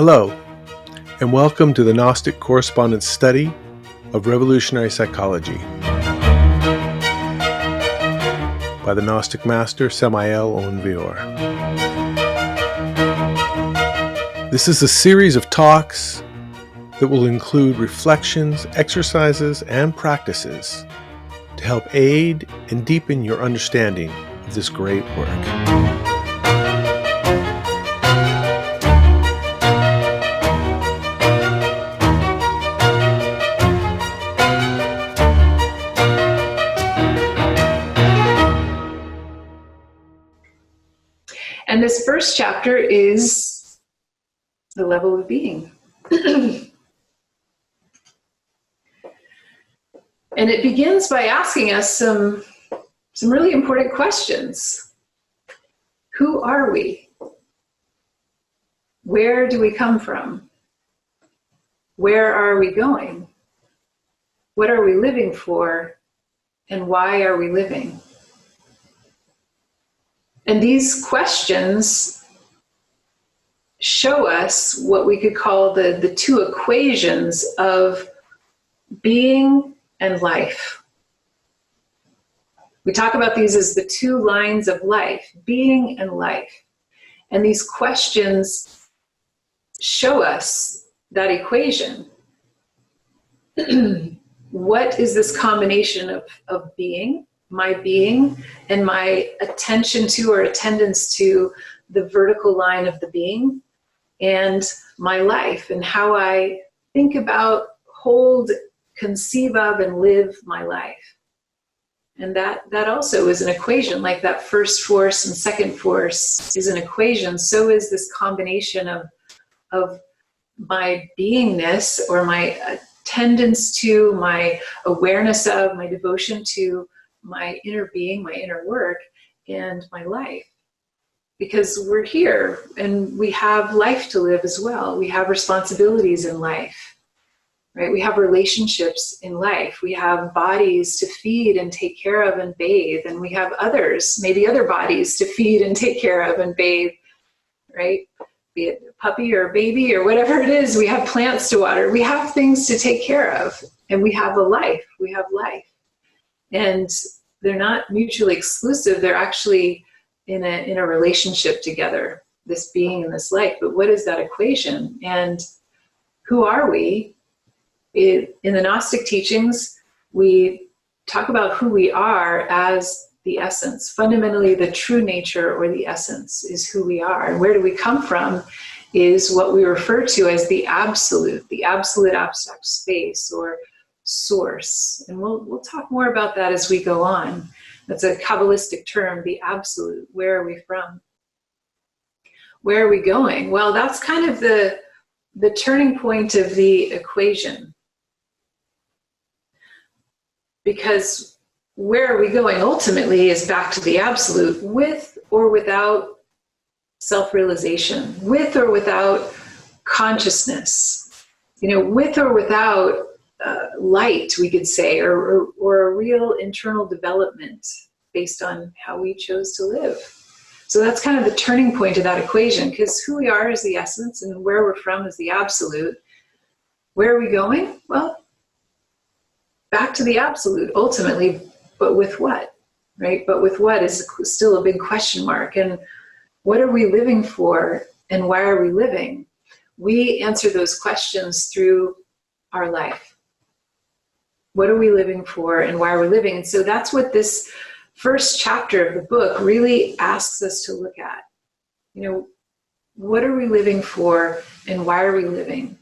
Hello, and welcome to the Gnostic Correspondence Study of Revolutionary Psychology by the Gnostic Master Samael on Weor. This is a series of talks that will include reflections, exercises, and practices to help aid and deepen your understanding of this great work. And this first chapter is the level of being. And it begins by asking us some really important questions. Who are we? Where do we come from? Where are we going? What are we living for? And why are we living? And these questions show us what we could call the two equations of being and life. We talk about these as the two lines of life, being and life. And these questions show us that equation. What is this combination of being, my being, and my attention to or attendance to the vertical line of the being, and my life, and how I think about, hold, conceive of, and live my life. And that also is an equation. Like that first force and second force is an equation, so is this combination of my beingness, or my attendance to, my awareness of, my devotion to my inner being, my inner work, and my life. Because we're here and we have life to live as well. We have responsibilities in life, right? We have relationships in life. We have bodies to feed and take care of and bathe. And we have others, maybe other bodies to feed and take care of and bathe, right? Be it a puppy or a baby or whatever it is. We have plants to water. We have things to take care of. And we have a life. We have life. And they're not mutually exclusive. They're actually in a relationship together, this being and this life. But what is that equation? And who are we? In the Gnostic teachings, we talk about who we are as the essence. Fundamentally, the true nature, or the essence, is who we are. And where do we come from is what we refer to as the absolute abstract space, or source. And we'll talk more about that as we go on. That's a Kabbalistic term, the absolute. Where are we from? Where are we going? Well, that's kind of the turning point of the equation. Because where are we going ultimately is back to the absolute, with or without self-realization, with or without consciousness, with or without light, we could say, or a real internal development based on how we chose to live. So that's kind of the turning point of that equation, because who we are is the essence, and where we're from is the absolute. Where are we going? Well, back to the absolute, ultimately, but with what, right? But with what is still a big question mark. And what are we living for, and why are we living? We answer those questions through our life. What are we living for, and why are we living? And so that's what this first chapter of the book really asks us to look at. What are we living for, and why are we living?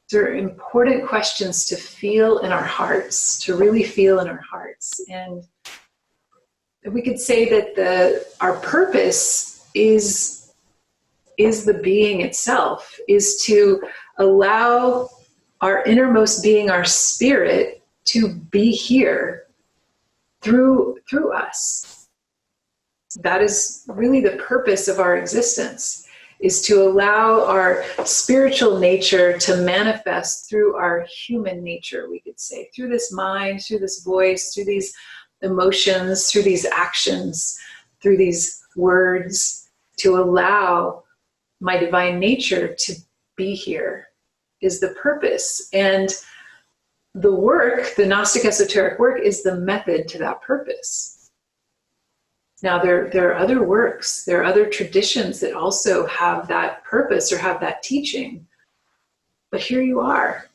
These are important questions to feel in our hearts, to really feel in our hearts. And we could say that our purpose is the being itself, is to allow our innermost being, our spirit, to be here through us. That is really the purpose of our existence, is to allow our spiritual nature to manifest through our human nature, we could say, through this mind, through this voice, through these emotions, through these actions, through these words, to allow my divine nature be here is the purpose. And the work, the Gnostic esoteric work, is the method to that purpose. Now, there are other works, there are other traditions that also have that purpose or have that teaching. But here you are,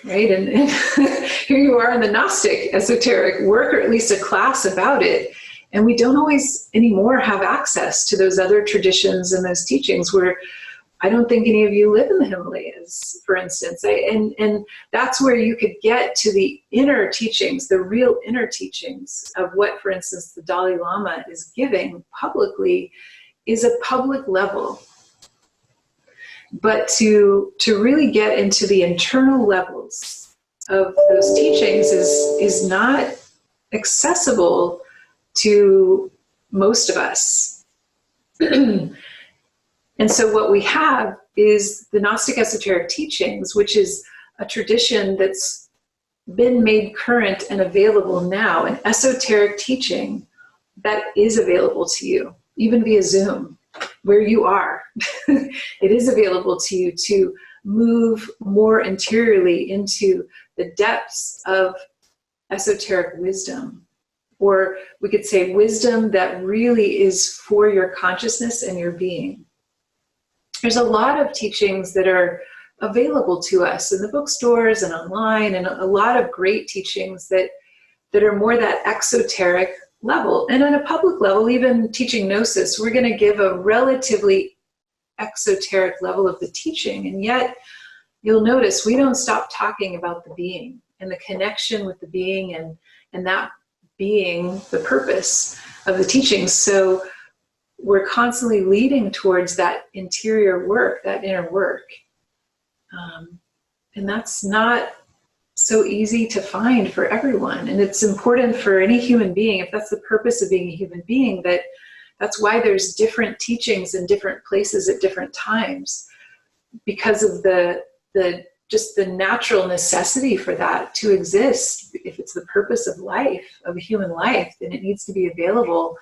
right? And here you are in the Gnostic esoteric work, or at least a class about it. And we don't always anymore have access to those other traditions and those teachings, where I don't think any of you live in the Himalayas, for instance. And that's where you could get to the inner teachings, the real inner teachings of what, for instance, the Dalai Lama is giving publicly, is a public level. But to really get into the internal levels of those teachings is not accessible to most of us. And so what we have is the Gnostic esoteric teachings, which is a tradition that's been made current and available now, an esoteric teaching that is available to you, even via Zoom, where you are. It is available to you to move more interiorly into the depths of esoteric wisdom. Or we could say wisdom that really is for your consciousness and your being. There's a lot of teachings that are available to us in the bookstores and online, and a lot of great teachings that are more that exoteric level. And on a public level, even teaching Gnosis, we're going to give a relatively exoteric level of the teaching. And yet, you'll notice we don't stop talking about the being and the connection with the being, and that being the purpose of the teachings. So we're constantly leading towards that interior work, that inner work. And that's not so easy to find for everyone. And it's important for any human being, if that's the purpose of being a human being, that's why there's different teachings in different places at different times, because of just the natural necessity for that to exist. If it's the purpose of life, of a human life, then it needs to be available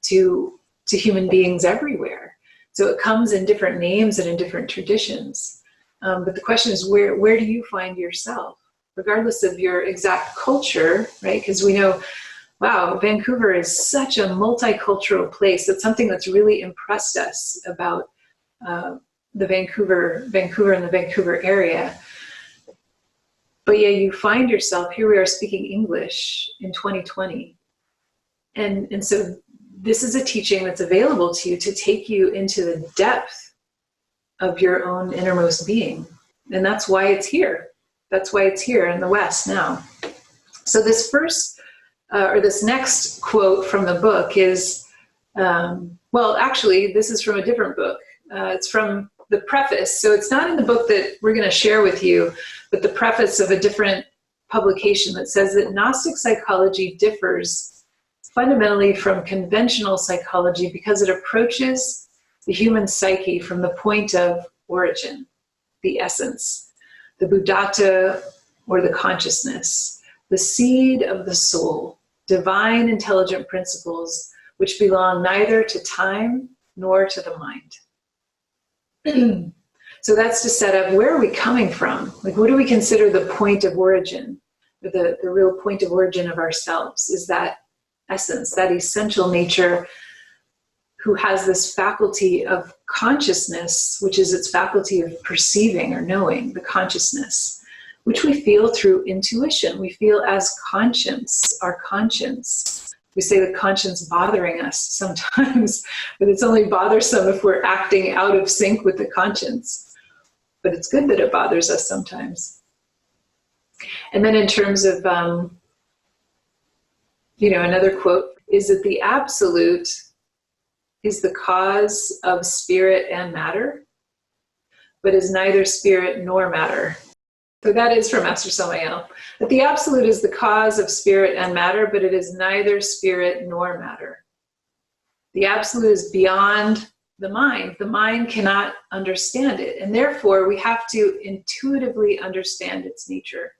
to human beings everywhere. So it comes in different names and in different traditions. But the question is, where do you find yourself? Regardless of your exact culture, right? Because we know, wow, Vancouver is such a multicultural place. That's something that's really impressed us about the Vancouver and the Vancouver area. But yeah, you find yourself, here we are speaking English in 2020. And so this is a teaching that's available to you to take you into the depth of your own innermost being. And that's why it's here. That's why it's here in the West now. So this this next quote from the book is, actually, this is from a different book. It's from the preface. So it's not in the book that we're going to share with you, but the preface of a different publication that says that Gnostic psychology differs fundamentally from conventional psychology because it approaches the human psyche from the point of origin, the essence, the Buddhata or the consciousness, the seed of the soul, divine intelligent principles which belong neither to time nor to the mind. So that's to set up, where are we coming from? Like, what do we consider the point of origin, or the real point of origin of ourselves? Is that essence, that essential nature who has this faculty of consciousness, which is its faculty of perceiving or knowing, the consciousness, which we feel through intuition. We feel as conscience, our conscience. We say the conscience bothering us sometimes, but it's only bothersome if we're acting out of sync with the conscience. But it's good that it bothers us sometimes. And then in terms of, another quote is that the absolute is the cause of spirit and matter, but is neither spirit nor matter. So that is from Master Samael. That the absolute is the cause of spirit and matter, but it is neither spirit nor matter. The absolute is beyond the mind. The mind cannot understand it, and therefore we have to intuitively understand its nature.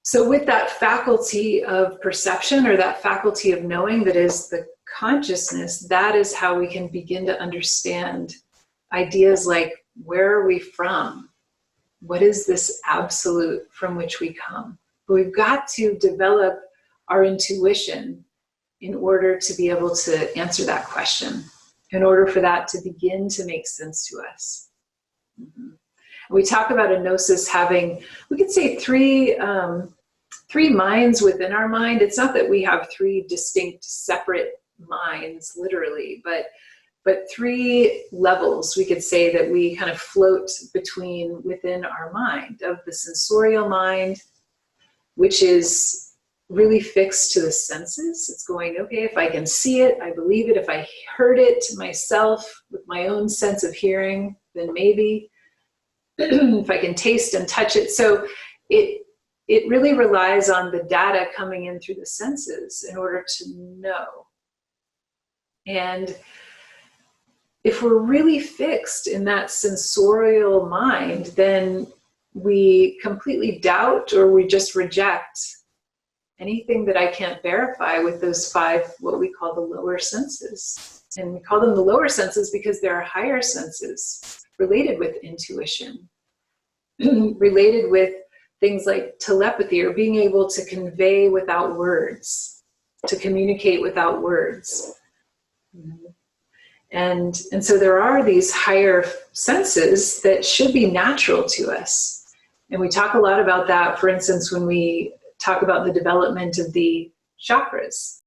So with that faculty of perception, or that faculty of knowing that is the consciousness, that is how we can begin to understand ideas like Where are we from? What is this absolute from which we come? But we've got to develop our intuition in order to be able to answer that question, in order for that to begin to make sense to us. Mm-hmm. We talk about a gnosis having, we could say three minds within our mind. It's not that we have three distinct separate minds, literally, but three levels, we could say, that we kind of float between within our mind. Of the sensorial mind, which is really fixed to the senses. It's going, okay, if I can see it, I believe it. If I heard it myself with my own sense of hearing, then maybe. If I can taste and touch it. So it really relies on the data coming in through the senses in order to know. And if we're really fixed in that sensorial mind, then we completely doubt, or we just reject anything that I can't verify with those five, what we call the lower senses. And we call them the lower senses because there are higher senses related with intuition, related with things like telepathy, or being able to convey without words, to communicate without words. And so there are these higher senses that should be natural to us. And we talk a lot about that, for instance, when we talk about the development of the chakras.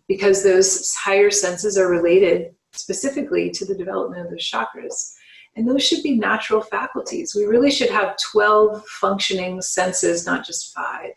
Because those higher senses are related specifically to the development of the chakras. And those should be natural faculties. We really should have 12 functioning senses, not just 5.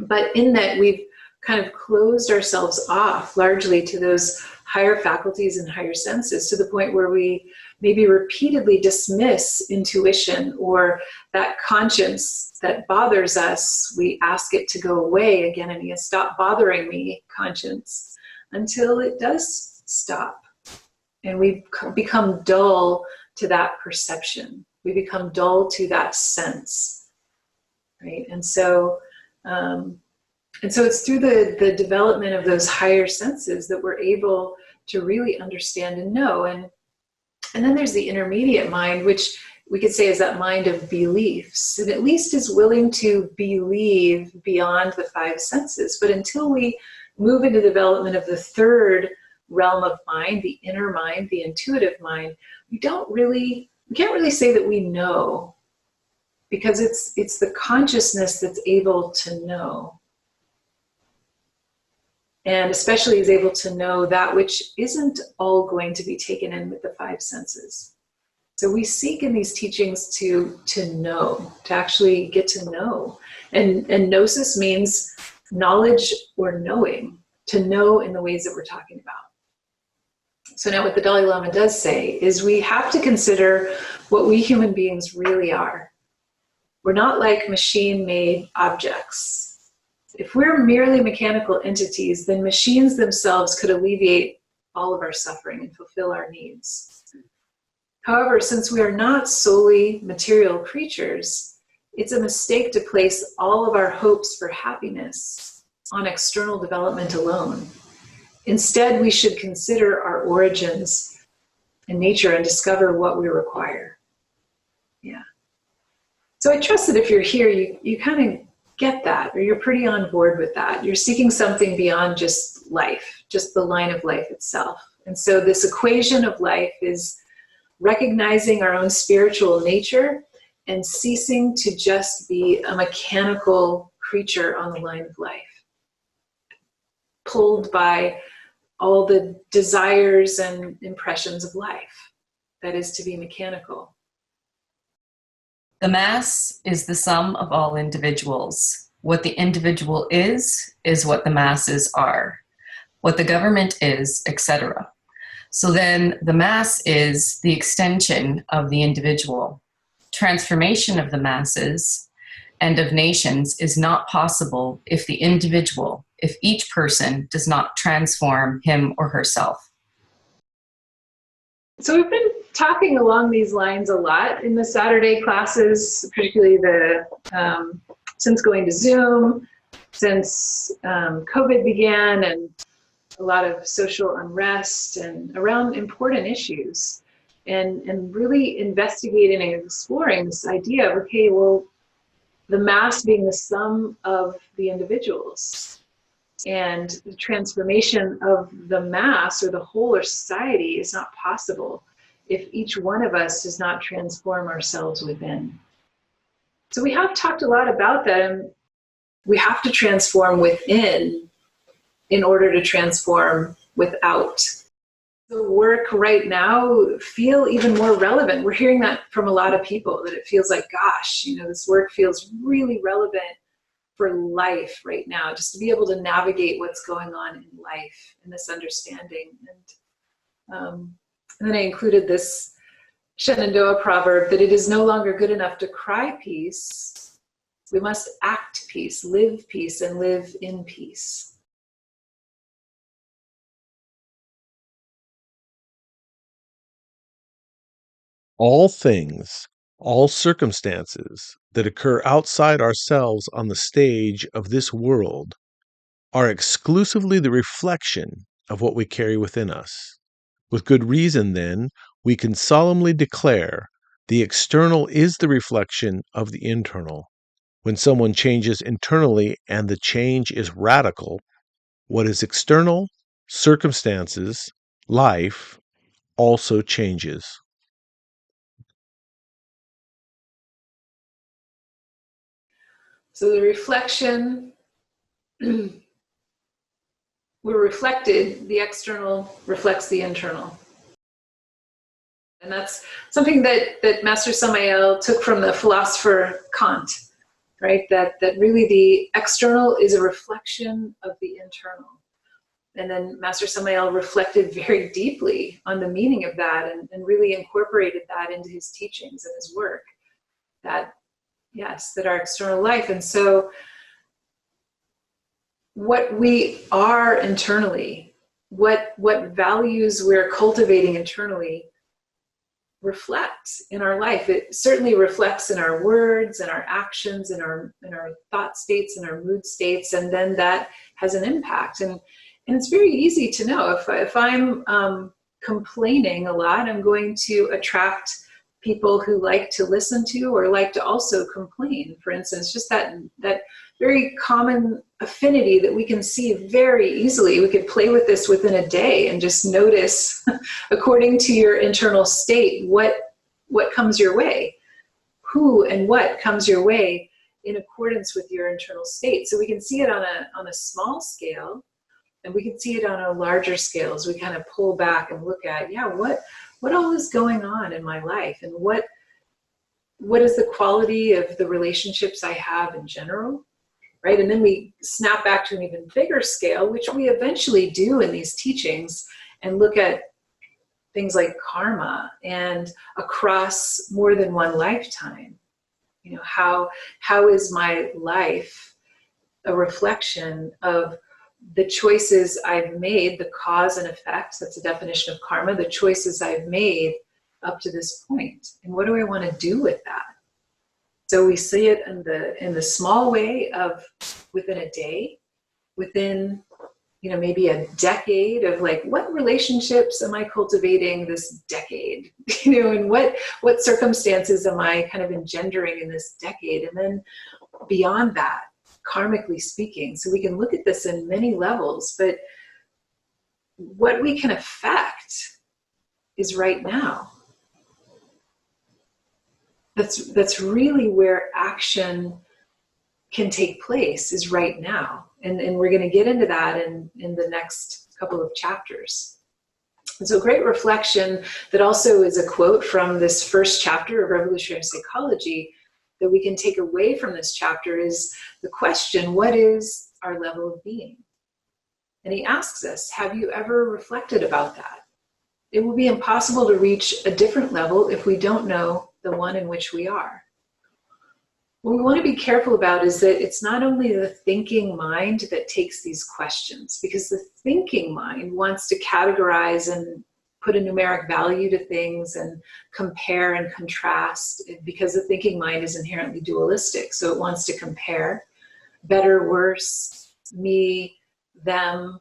But in that, we've kind of closed ourselves off largely to those higher faculties and higher senses, to the point where we maybe repeatedly dismiss intuition, or that conscience that bothers us. We ask it to go away again and again. Stop bothering me, conscience, until it does stop. And we become dull to that perception. We become dull to that sense, right? And so it's through the development of those higher senses that we're able to really understand and know. And then there's the intermediate mind, which we could say is that mind of beliefs, and at least is willing to believe beyond the 5 senses. But until we move into development of the third realm of mind, the inner mind, the intuitive mind, we can't really say that we know, because it's the consciousness that's able to know. And especially is able to know that which isn't all going to be taken in with the 5 senses. So we seek in these teachings to know, to actually get to know. And gnosis means knowledge or knowing, to know in the ways that we're talking about. So now what the Dalai Lama does say is we have to consider what we human beings really are. We're not like machine-made objects. If we're merely mechanical entities, then machines themselves could alleviate all of our suffering and fulfill our needs. However, since we are not solely material creatures, it's a mistake to place all of our hopes for happiness on external development alone. Instead, we should consider our origins in nature and discover what we require. Yeah. So I trust that if you're here, you kind of get that, or you're pretty on board with that. You're seeking something beyond just life, just the line of life itself. And so this equation of life is recognizing our own spiritual nature and ceasing to just be a mechanical creature on the line of life, pulled by all the desires and impressions of life, that is to be mechanical. The mass is the sum of all individuals. What the individual is what the masses are. What the government is, etc. So then the mass is the extension of the individual. Transformation of the masses and of nations is not possible if the individual, if each person does not transform him or herself. So we've been talking along these lines a lot in the Saturday classes, particularly since going to Zoom, since COVID began, and a lot of social unrest and around important issues, and really investigating and exploring this idea of, okay, well, the mass being the sum of the individuals, and the transformation of the mass or the whole or society is not possible if each one of us does not transform ourselves within. So we have talked a lot about that, and we have to transform within in order to transform without. The work right now feel even more relevant. We're hearing that from a lot of people, that it feels like, gosh, this work feels really relevant for life right now, just to be able to navigate what's going on in life and this understanding. And then I included this Shenandoah proverb that it is no longer good enough to cry peace. We must act peace, live peace, and live in peace. All things, all circumstances that occur outside ourselves on the stage of this world are exclusively the reflection of what we carry within us. With good reason, then, we can solemnly declare the external is the reflection of the internal. When someone changes internally and the change is radical, what is external, circumstances, life, also changes. So the reflection, we're reflected, the external reflects the internal. And that's something that Master Samael took from the philosopher Kant, right? That really the external is a reflection of the internal. And then Master Samael reflected very deeply on the meaning of that, and really incorporated that into his teachings and his work. That, yes, that our external life. And so what we are internally, what values we're cultivating internally, reflects in our life. It certainly reflects in our words and our actions and our thought states and our mood states, and then that has an impact. And it's very easy to know if I'm complaining a lot, I'm going to attract people who like to listen to or like to also complain. For instance, just that very common affinity that we can see very easily. We could play with this within a day and just notice, according to your internal state, what comes your way, who and what comes your way in accordance with your internal state. So we can see it on a small scale, and we can see it on a larger scale as we kind of pull back and look at, what all is going on in my life, and what is the quality of the relationships I have in general. Right? And then we snap back to an even bigger scale, which we eventually do in these teachings, and look at things like karma and across more than one lifetime. How is my life a reflection of the choices I've made, the cause and effect, that's the definition of karma, the choices I've made up to this point, and what do I want to do with that? So we see it in the small way of within a day, within maybe a decade of like, what relationships am I cultivating this decade? And what circumstances am I kind of engendering in this decade? And then beyond that, karmically speaking. So we can look at this in many levels, but what we can affect is right now. That's really where action can take place, is right now. And we're going to get into that in the next couple of chapters. And so great reflection that also is a quote from this first chapter of Revolutionary Psychology that we can take away from this chapter is the question, what is our level of being? And he asks us, have you ever reflected about that? It will be impossible to reach a different level if we don't know the one in which we are. What we want to be careful about is that it's not only the thinking mind that takes these questions, because the thinking mind wants to categorize and put a numeric value to things and compare and contrast, because the thinking mind is inherently dualistic. So it wants to compare better, worse, me, them,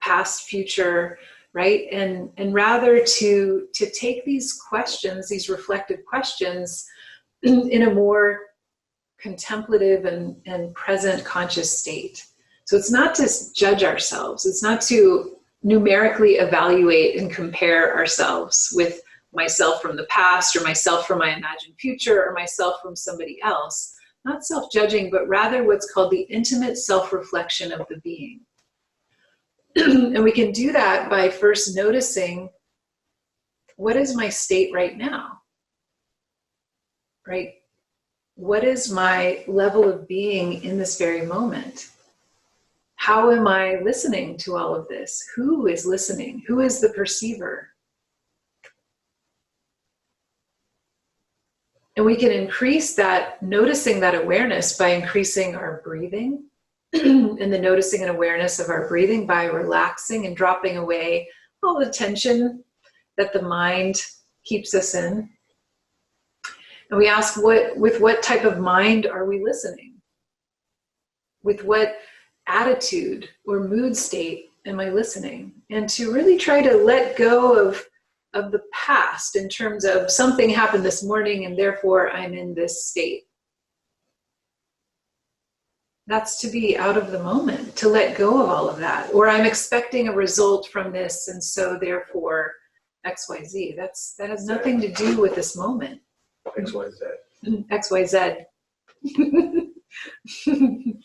past, future, right? And rather to take these questions, these reflective questions, in a more contemplative and present conscious state. So it's not to judge ourselves. It's not to numerically evaluate and compare ourselves with myself from the past, or myself from my imagined future, or myself from somebody else. Not self-judging, but rather what's called the intimate self-reflection of the being. And we can do that by first noticing, what is my state right now? Right? What is my level of being in this very moment? How am I listening to all of this? Who is listening? Who is the perceiver? And we can increase that, noticing that awareness by increasing our breathing, and the noticing and awareness of our breathing by relaxing and dropping away all the tension that the mind keeps us in. And we ask, with what type of mind are we listening? With what attitude or mood state am I listening? And to really try to let go of the past in terms of something happened this morning and therefore I'm in this state. That's to be out of the moment, to let go of all of that. Or I'm expecting a result from this and so therefore XYZ. That has nothing to do with this moment. XYZ. XYZ.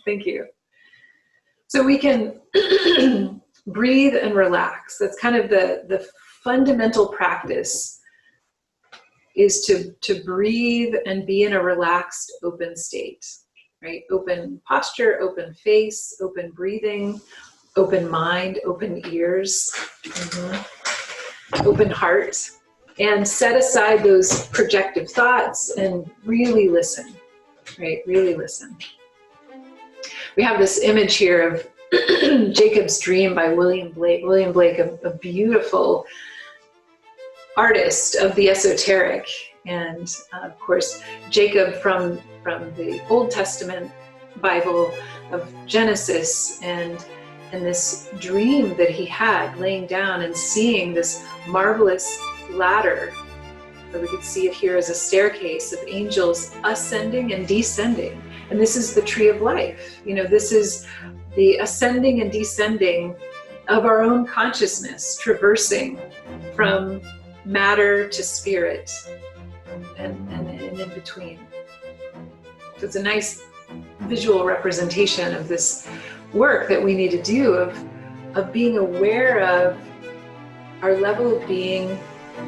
Thank you. So we can breathe and relax. That's kind of the fundamental practice, is to breathe and be in a relaxed, open state, right? Open posture, open face, open breathing, open mind, open ears, open heart, and set aside those projective thoughts and really listen, right? Really listen. We have this image here of Jacob's Dream by William Blake. William Blake, a beautiful artist of the esoteric. And of course, Jacob from the Old Testament Bible of Genesis, and this dream that he had, laying down and seeing this marvelous ladder, or we could see it here as a staircase of angels ascending and descending. And this is the tree of life. You know, this is the ascending and descending of our own consciousness, traversing from matter to spirit and in between. So it's a nice visual representation of this work that we need to do of being aware of our level of being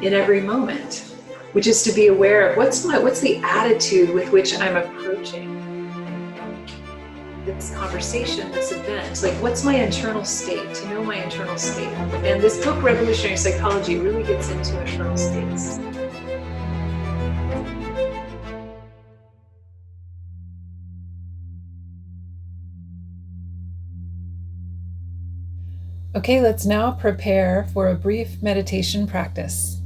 in every moment, which is to be aware of what's the attitude with which I'm approaching this conversation, this event. Like, what's my internal state? To know my internal state. And this book, Revolutionary Psychology, really gets into internal states. Okay, let's now prepare for a brief meditation practice.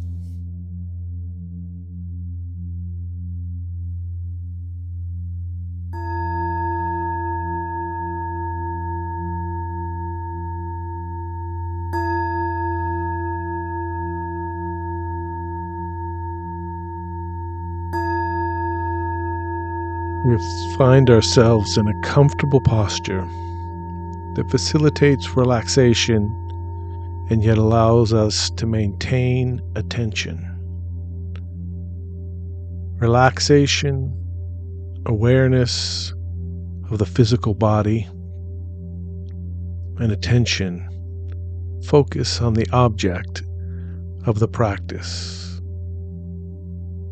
We find ourselves in a comfortable posture that facilitates relaxation and yet allows us to maintain attention. Relaxation, awareness of the physical body, and attention focus on the object of the practice,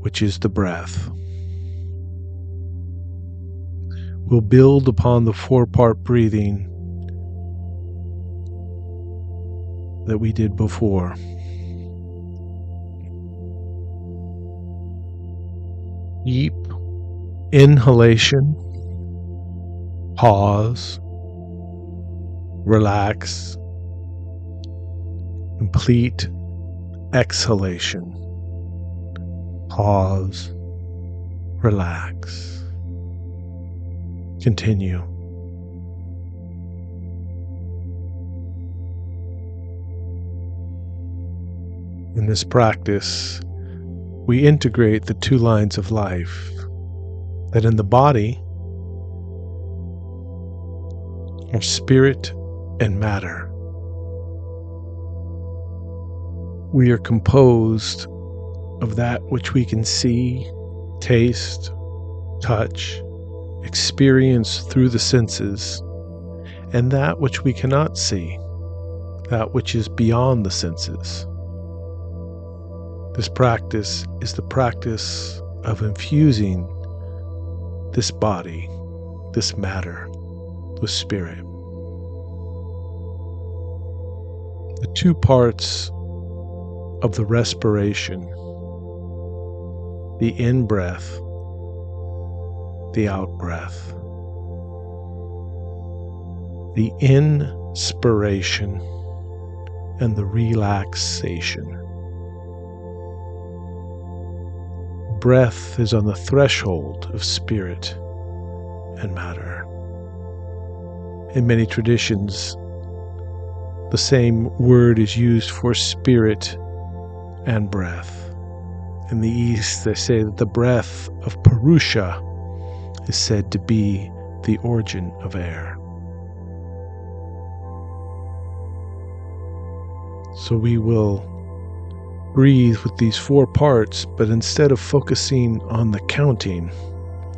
which is the breath. We'll build upon the 4-part breathing that we did before. Deep inhalation, pause, relax. Complete exhalation, pause, relax. Continue. In this practice, we integrate the two lines of life, that in the body are spirit and matter. We are composed of that which we can see, taste, touch, experience through the senses, and that which we cannot see, that which is beyond the senses. This practice is the practice of infusing this body, this matter, with spirit. The two parts of the respiration, the in-breath, the out-breath. The inspiration and the relaxation. Breath is on the threshold of spirit and matter. In many traditions, the same word is used for spirit and breath. In the East, they say that the breath of Purusha is said to be the origin of air. So we will breathe with these four parts, but instead of focusing on the counting,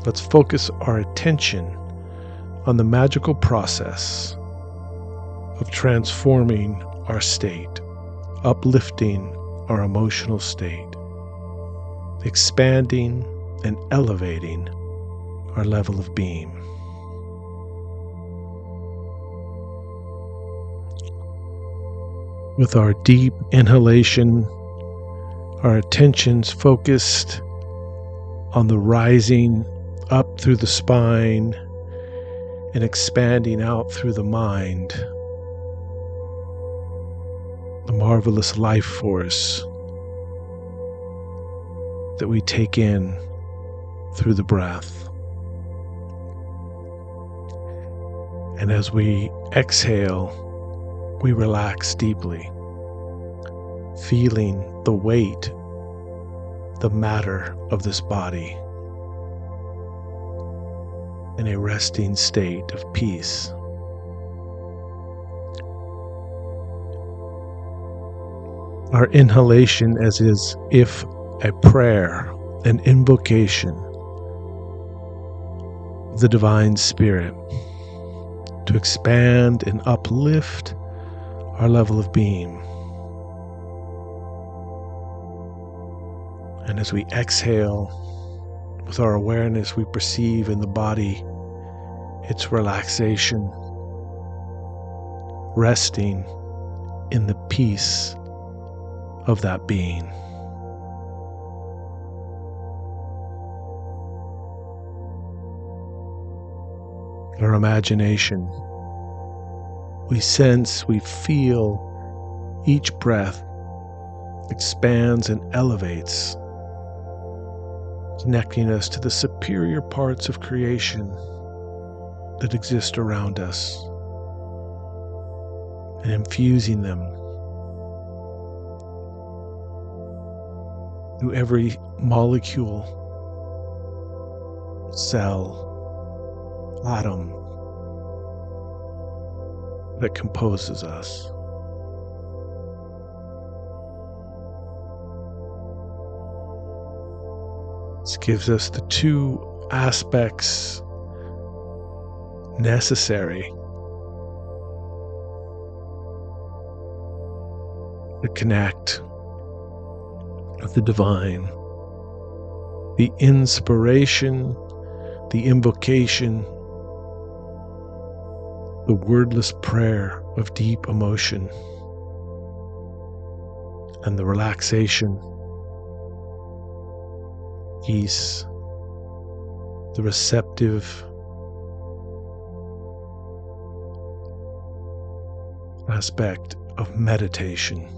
let's focus our attention on the magical process of transforming our state, uplifting our emotional state, expanding and elevating our level of being. With our deep inhalation, our attention's focused on the rising up through the spine and expanding out through the mind, the marvelous life force that we take in through the breath. And as we exhale, we relax deeply, feeling the weight, the matter of this body in a resting state of peace. Our inhalation as is if a prayer, an invocation of the Divine Spirit to expand and uplift our level of being. And as we exhale, with our awareness, we perceive in the body its relaxation, resting in the peace of that being. Our imagination, we sense, we feel each breath expands and elevates, connecting us to the superior parts of creation that exist around us and infusing them through every molecule, cell, atom that composes us. This gives us the two aspects necessary to connect with the divine. The inspiration, the invocation, the wordless prayer of deep emotion, and the relaxation, peace, the receptive aspect of meditation.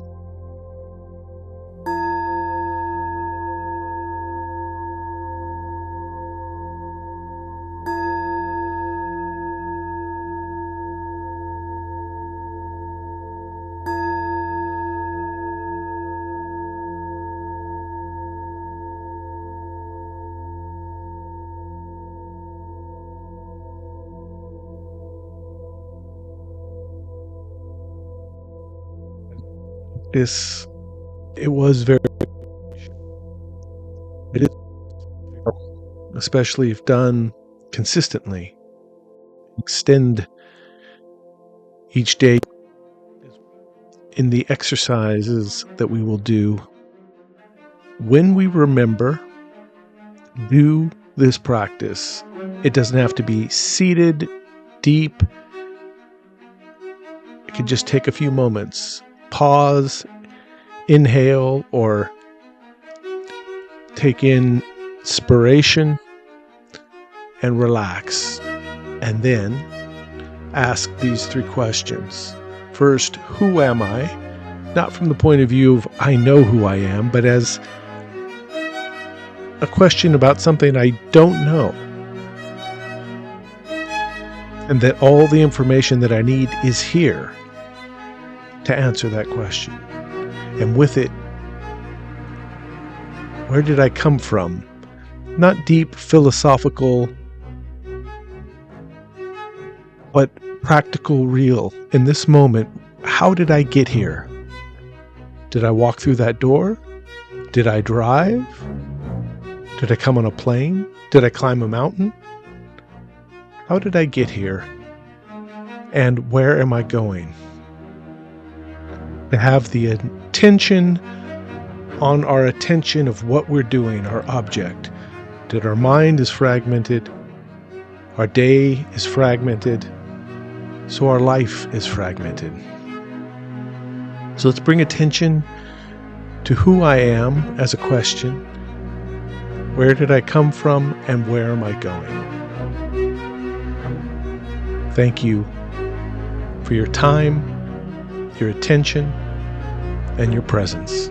practice, it was very, it is, especially if done consistently. Extend each day in the exercises that we will do. When we remember, do this practice. It doesn't have to be seated, deep. It can just take a few moments. Pause, inhale, or take in inspiration and relax. And then ask these 3 questions. First, who am I? Not from the point of view of I know who I am, but as a question about something I don't know. And that all the information that I need is here to answer that question. And with it, where did I come from? Not deep philosophical, but practical, real. In this moment, how did I get here? Did I walk through that door? Did I drive? Did I come on a plane? Did I climb a mountain? How did I get here? And where am I going? To have the attention on our attention of what we're doing, our object. That our mind is fragmented, our day is fragmented, so our life is fragmented. So let's bring attention to who I am as a question. Where did I come from and where am I going? Thank you for your time, your attention, and your presence.